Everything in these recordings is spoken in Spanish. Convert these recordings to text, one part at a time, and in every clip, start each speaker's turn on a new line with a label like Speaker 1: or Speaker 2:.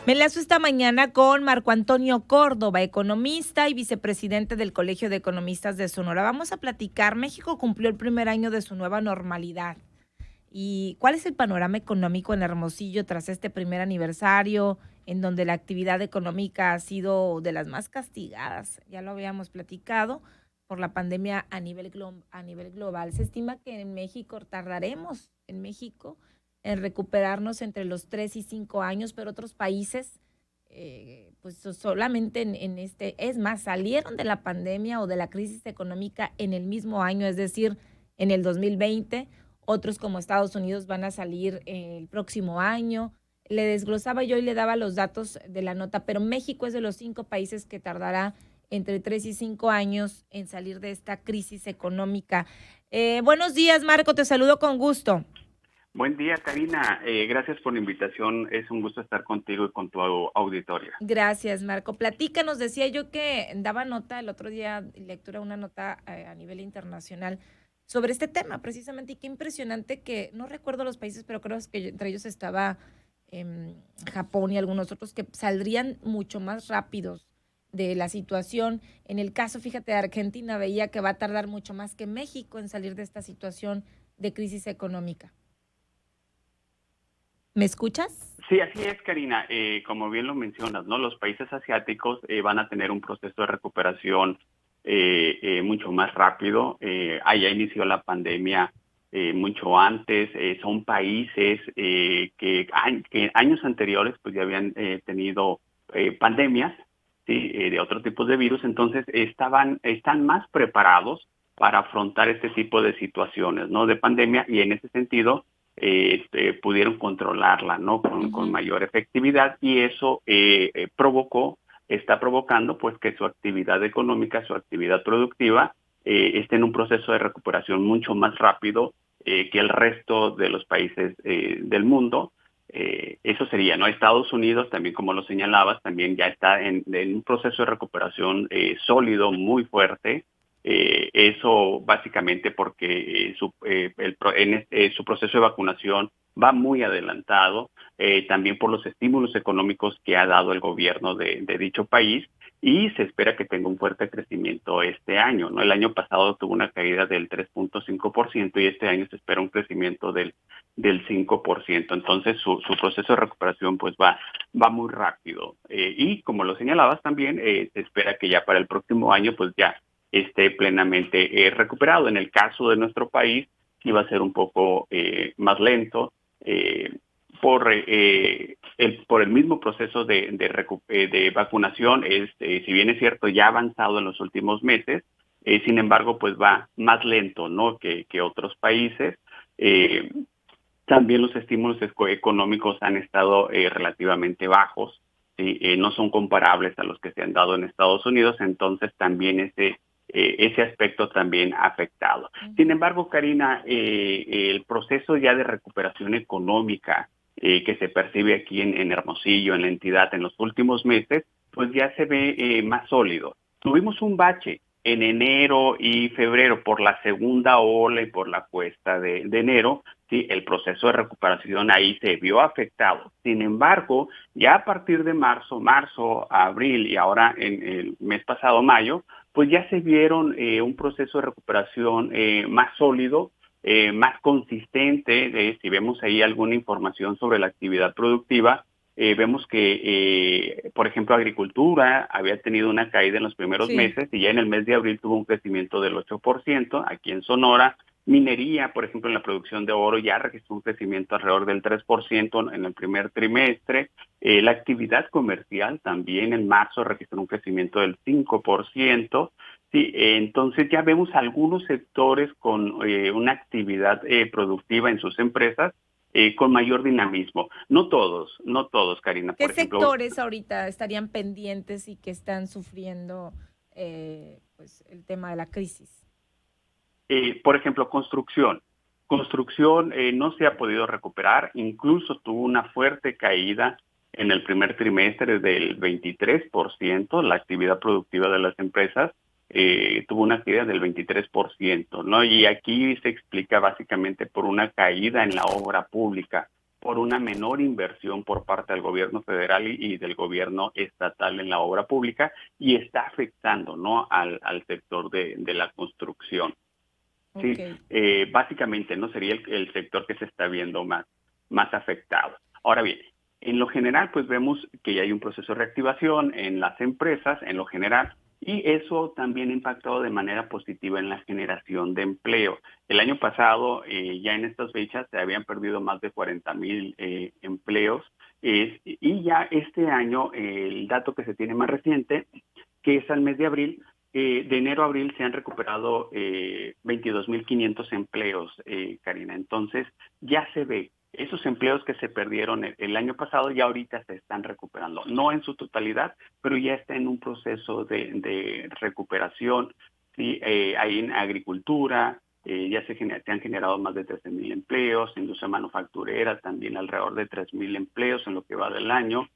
Speaker 1: Me enlazo esta mañana con Marco Antonio Córdoba, economista y vicepresidente del Colegio de Economistas de Sonora. Vamos a platicar. México cumplió el primer año de su nueva normalidad. ¿Y cuál es el panorama económico en Hermosillo tras este primer aniversario, en donde la actividad económica ha sido de las más castigadas? Ya lo habíamos platicado por la pandemia a nivel global. Se estima que en México tardaremos en recuperarnos entre los 3 y 5 años, pero otros países, pues solamente es más, salieron de la pandemia o de la crisis económica en el mismo año, es decir, en el 2020. Otros como Estados Unidos van a salir el próximo año. Le desglosaba yo y le daba los datos de la nota, pero México es de los 5 países que tardará entre 3 y 5 años en salir de esta crisis económica. Buenos días, Marco, te saludo con gusto.
Speaker 2: Buen día, Karina. Gracias por la invitación. Es un gusto estar contigo y con tu auditorio.
Speaker 1: Gracias, Marco. Platícanos, decía yo que daba nota el otro día, lectura una nota a nivel internacional sobre este tema precisamente, y qué impresionante que, no recuerdo los países, pero creo que entre ellos estaba Japón y algunos otros que saldrían mucho más rápidos de la situación. En el caso, fíjate, de Argentina veía que va a tardar mucho más que México en salir de esta situación de crisis económica. ¿Me escuchas?
Speaker 2: Sí, así es, Karina. Como bien lo mencionas, ¿no? Los países asiáticos van a tener un proceso de recuperación mucho más rápido. Allá inició la pandemia mucho antes. Son países que años anteriores pues ya habían tenido pandemias, ¿sí? De otros tipos de virus. Entonces están más preparados para afrontar este tipo de situaciones, ¿no? De pandemia, y en ese sentido pudieron controlarla, ¿no? Con mayor efectividad, y eso está provocando pues que su actividad económica, su actividad productiva esté en un proceso de recuperación mucho más rápido que el resto de los países del mundo. Eso sería, ¿no? Estados Unidos también, como lo señalabas, también ya está en un proceso de recuperación sólido, muy fuerte. Eso básicamente porque su proceso de vacunación va muy adelantado, también por los estímulos económicos que ha dado el gobierno de dicho país, y se espera que tenga un fuerte crecimiento este año, ¿no? El año pasado tuvo una caída del 3.5% y este año se espera un crecimiento del 5%. Entonces su proceso de recuperación pues va muy rápido. Y como lo señalabas también, se espera que ya para el próximo año pues ya esté plenamente recuperado. En el caso de nuestro país, sí va a ser un poco más lento por el mismo proceso de vacunación. Si bien es cierto, ya ha avanzado en los últimos meses, sin embargo, pues va más lento, ¿no? que otros países. También los estímulos económicos han estado relativamente bajos, ¿sí? No son comparables a los que se han dado en Estados Unidos, entonces también ese aspecto también ha afectado. Sin embargo, Karina, el proceso ya de recuperación económica que se percibe aquí en Hermosillo, en la entidad, en los últimos meses, pues ya se ve más sólido. Tuvimos un bache en enero y febrero por la segunda ola y por la cuesta de enero. Sí, el proceso de recuperación ahí se vio afectado. Sin embargo, ya a partir de marzo, abril y ahora en el mes pasado, mayo, pues ya se vieron un proceso de recuperación más sólido, más consistente. Si vemos ahí alguna información sobre la actividad productiva, vemos que, por ejemplo, agricultura había tenido una caída en los primeros
Speaker 1: Sí.
Speaker 2: meses y ya en el mes de abril tuvo un crecimiento del 8%. Aquí en Sonora, minería, por ejemplo, en la producción de oro ya registró un crecimiento alrededor del 3% en el primer trimestre. La actividad comercial también en marzo registró un crecimiento del 5%. Sí, entonces ya vemos algunos sectores con una actividad productiva en sus empresas con mayor dinamismo. No todos, Karina.
Speaker 1: ¿Qué
Speaker 2: Por ejemplo,
Speaker 1: sectores ahorita estarían pendientes y que están sufriendo pues el tema de la crisis?
Speaker 2: Construcción. Construcción no se ha podido recuperar, incluso tuvo una fuerte caída en el primer trimestre del 23%. La actividad productiva de las empresas tuvo una caída del 23%, ¿no? Y aquí se explica básicamente por una caída en la obra pública, por una menor inversión por parte del gobierno federal y del gobierno estatal en la obra pública, y está afectando, ¿no?, al sector de la construcción. Sí,
Speaker 1: Ok.
Speaker 2: básicamente no sería el sector que se está viendo más afectado. Ahora bien, en lo general, pues vemos que ya hay un proceso de reactivación en las empresas, en lo general, y eso también ha impactado de manera positiva en la generación de empleo. El año pasado, ya en estas fechas, se habían perdido más de 40,000 empleos, y ya este año, el dato que se tiene más reciente, que es al mes de abril, de enero a abril se han recuperado 22,500 empleos, Karina. Entonces, ya se ve, esos empleos que se perdieron el año pasado ya ahorita se están recuperando. No en su totalidad, pero ya está en un proceso de recuperación. Sí, hay en agricultura, ya se han generado más de 13,000 empleos, industria manufacturera también alrededor de 3,000 empleos en lo que va del año,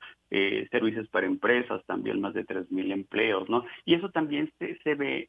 Speaker 2: servicios para empresas también más de 3,000 empleos, ¿no? Y eso también se ve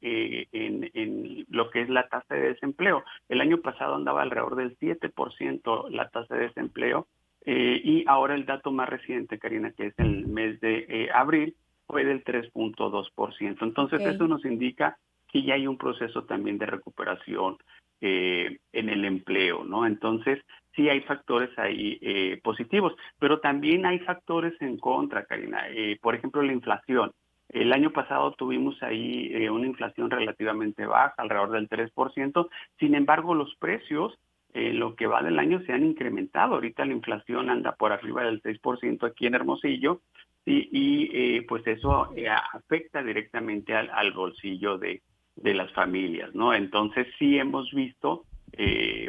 Speaker 2: en lo que es la tasa de desempleo. El año pasado andaba alrededor del 7% la tasa de desempleo, y ahora el dato más reciente, Karina, que es el mes de abril, fue del 3,2%. Entonces
Speaker 1: Ok.
Speaker 2: eso nos indica que ya hay un proceso también de recuperación en el empleo, ¿no? Entonces, sí hay factores ahí positivos, pero también hay factores en contra, Karina. Por ejemplo, la inflación. El año pasado tuvimos ahí una inflación relativamente baja, alrededor del 3%. Sin embargo, los precios, lo que va del año, se han incrementado. Ahorita la inflación anda por arriba del 6% aquí en Hermosillo, y pues eso afecta directamente al bolsillo de las familias, ¿no? Entonces sí hemos visto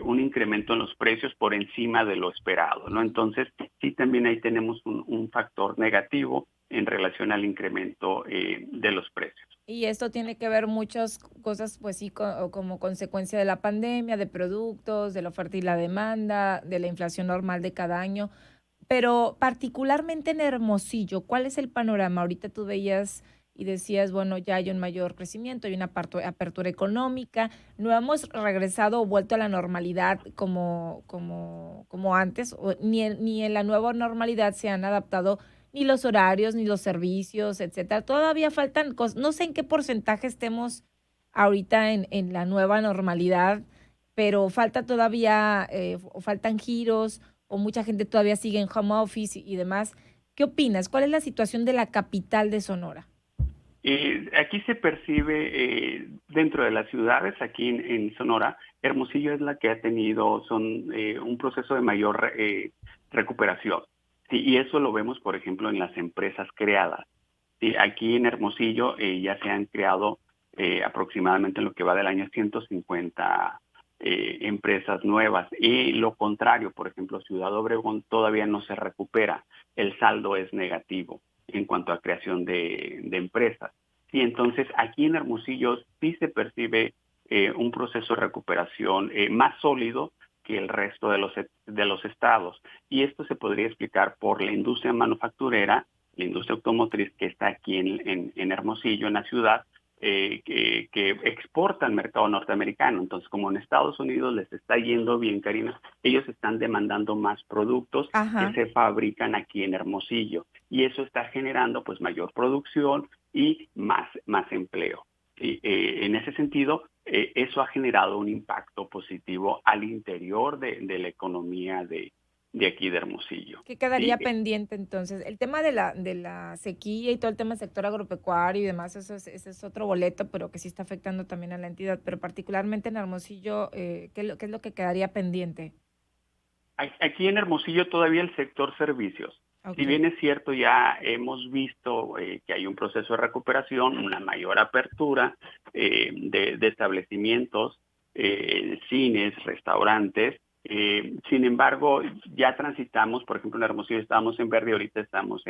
Speaker 2: un incremento en los precios por encima de lo esperado, ¿no? Entonces sí también ahí tenemos un factor negativo en relación al incremento de los precios.
Speaker 1: Y esto tiene que ver muchas cosas, pues sí, como consecuencia de la pandemia, de productos, de la oferta y la demanda, de la inflación normal de cada año. Pero particularmente en Hermosillo, ¿cuál es el panorama? Ahorita tú veías y decías, bueno, ya hay un mayor crecimiento, hay una apertura económica, no hemos regresado o vuelto a la normalidad como antes, ni en la nueva normalidad se han adaptado ni los horarios, ni los servicios, etcétera. Todavía faltan cosas, no sé en qué porcentaje estemos ahorita en la nueva normalidad, pero falta todavía, o faltan giros, o mucha gente todavía sigue en home office y demás. ¿Qué opinas? ¿Cuál es la situación de la capital de Sonora?
Speaker 2: Aquí se percibe dentro de las ciudades, aquí en Sonora, Hermosillo es la que ha tenido un proceso de mayor recuperación. Sí, y eso lo vemos, por ejemplo, en las empresas creadas. Sí, aquí en Hermosillo ya se han creado aproximadamente en lo que va del año 150 empresas nuevas. Y lo contrario, por ejemplo, Ciudad Obregón todavía no se recupera. El saldo es negativo en cuanto a creación de empresas. Y entonces aquí en Hermosillo sí se percibe un proceso de recuperación más sólido que el resto de los estados. Y esto se podría explicar por la industria manufacturera, la industria automotriz que está aquí en Hermosillo, en la ciudad, que exporta al mercado norteamericano. Entonces, como en Estados Unidos les está yendo bien, Karina, ellos están demandando más productos que
Speaker 1: Ajá.
Speaker 2: se fabrican aquí en Hermosillo. Y eso está generando pues mayor producción y más empleo. Y, en ese sentido, eso ha generado un impacto positivo al interior de la economía de aquí de Hermosillo.
Speaker 1: ¿Qué
Speaker 2: Sí,
Speaker 1: quedaría pendiente entonces? El tema de la sequía y todo el tema del sector agropecuario y demás, ese es otro boleto, pero que sí está afectando también a la entidad, pero particularmente en Hermosillo, qué es lo que quedaría pendiente?
Speaker 2: aquí en Hermosillo todavía el sector servicios. Si
Speaker 1: Ok.
Speaker 2: bien es cierto, ya hemos visto que hay un proceso de recuperación, una mayor apertura de establecimientos, cines, restaurantes. Sin embargo, ya transitamos, por ejemplo, en Hermosillo estábamos en verde, ahorita estamos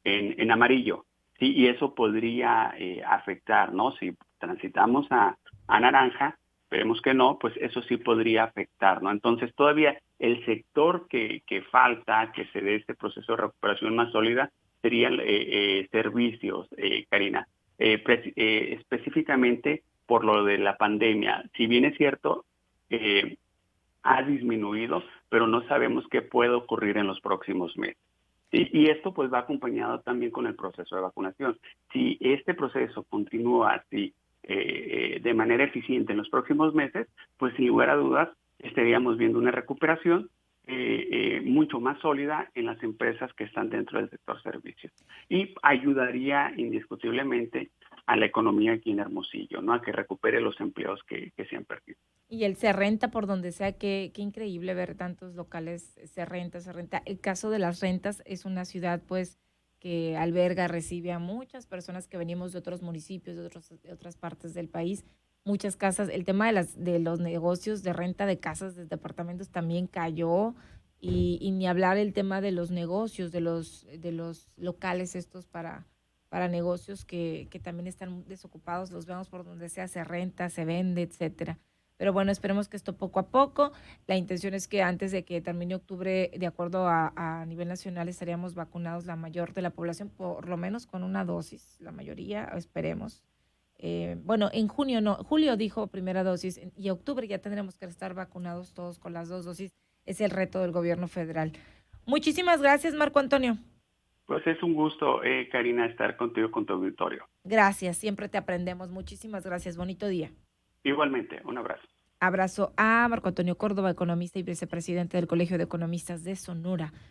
Speaker 2: en amarillo. Sí, y eso podría afectar, ¿no? Si transitamos a naranja, esperemos que no, pues eso sí podría afectar, ¿no? Entonces todavía el sector que falta, que se dé este proceso de recuperación más sólida, serían servicios, Karina. Específicamente por lo de la pandemia. Si bien es cierto, eh, ha disminuido, pero no sabemos qué puede ocurrir en los próximos meses. Y esto pues va acompañado también con el proceso de vacunación. Si este proceso continúa así de manera eficiente en los próximos meses, pues sin lugar a dudas estaríamos viendo una recuperación mucho más sólida en las empresas que están dentro del sector servicios. Y ayudaría indiscutiblemente a la economía aquí en Hermosillo, ¿no? A que recupere los empleos que se han perdido.
Speaker 1: Y él se renta por donde sea, qué increíble ver tantos locales, se renta, se renta. El caso de las rentas es una ciudad pues que alberga, recibe a muchas personas que venimos de otros municipios, de otras partes del país, muchas casas. El tema de los negocios de renta de casas, de departamentos también cayó y ni hablar el tema de los negocios, de los locales estos para negocios que también están desocupados, los vemos por donde sea, se renta, se vende, etcétera. Pero bueno, esperemos que esto poco a poco. La intención es que antes de que termine octubre, de acuerdo a nivel nacional, estaríamos vacunados la mayor de la población, por lo menos con una dosis, la mayoría, esperemos. Bueno, en junio no, julio dijo primera dosis y octubre ya tendremos que estar vacunados todos con las 2 dosis. Es el reto del gobierno federal. Muchísimas gracias, Marco Antonio.
Speaker 2: Pues es un gusto, Karina, estar contigo, con tu auditorio.
Speaker 1: Gracias, siempre te aprendemos. Muchísimas gracias. Bonito día.
Speaker 2: Igualmente, un abrazo.
Speaker 1: Abrazo a Marco Antonio Córdoba, economista y vicepresidente del Colegio de Economistas de Sonora.